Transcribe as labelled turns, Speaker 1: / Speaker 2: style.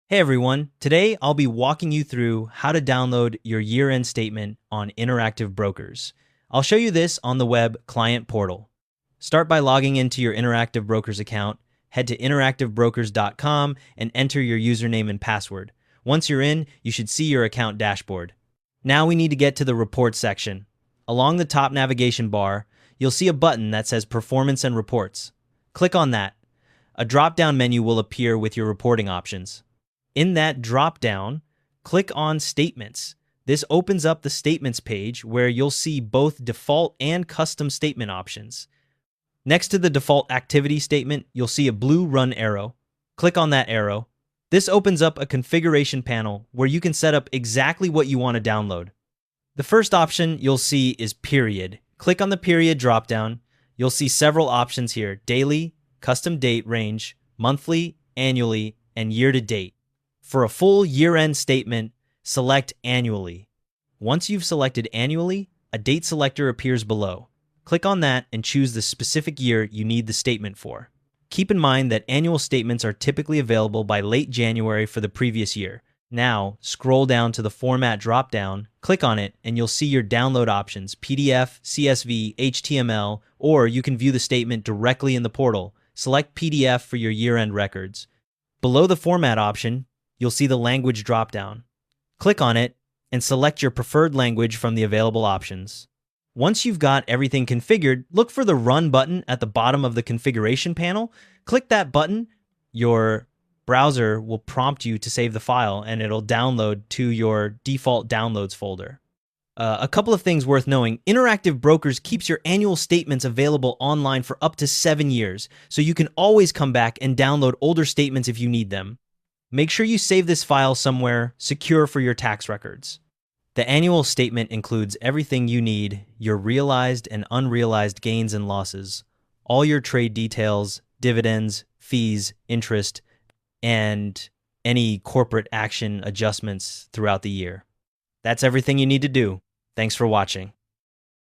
Speaker 1: Hey everyone, today I'll be walking you through how to download your year-end statement on Interactive Brokers. I'll show you this on the web client portal. Start by logging into your Interactive Brokers account, head to interactivebrokers.com and enter your username and password. Once you're in, you should see your account dashboard. Now we need to get to the Reports section. Along the top navigation bar, you'll see a button that says Performance and Reports. Click on that. A drop-down menu will appear with your reporting options. In that drop-down, click on Statements. This opens up the Statements page where you'll see both default and custom statement options. Next to the default activity statement, you'll see a blue run arrow. Click on that arrow. This opens up a configuration panel where you can set up exactly what you want to download. The first option you'll see is Period. Click on the Period drop-down. You'll see several options here: daily, custom date range, monthly, annually, and year-to-date. For a full year-end statement, select Annually. Once you've selected Annually, a date selector appears below. Click on that and choose the specific year you need the statement for. Keep in mind that annual statements are typically available by late January for the previous year. Now, scroll down to the Format drop-down, click on it, and you'll see your download options: PDF, CSV, HTML, or you can view the statement directly in the portal. Select PDF for your year-end records. Below the Format option, you'll see the Language drop-down. Click on it and select your preferred language from the available options. Once you've got everything configured, look for the Run button at the bottom of the configuration panel. Click that button. Your browser will prompt you to save the file, and it'll download to your default downloads folder. A couple of things worth knowing: Interactive Brokers keeps your annual statements available online for up to 7 years, so you can always come back and download older statements if you need them. Make sure you save this file somewhere secure for your tax records. The annual statement includes everything you need: your realized and unrealized gains and losses, all your trade details, dividends, fees, interest, and any corporate action adjustments throughout the year. That's everything you need to do. Thanks for watching.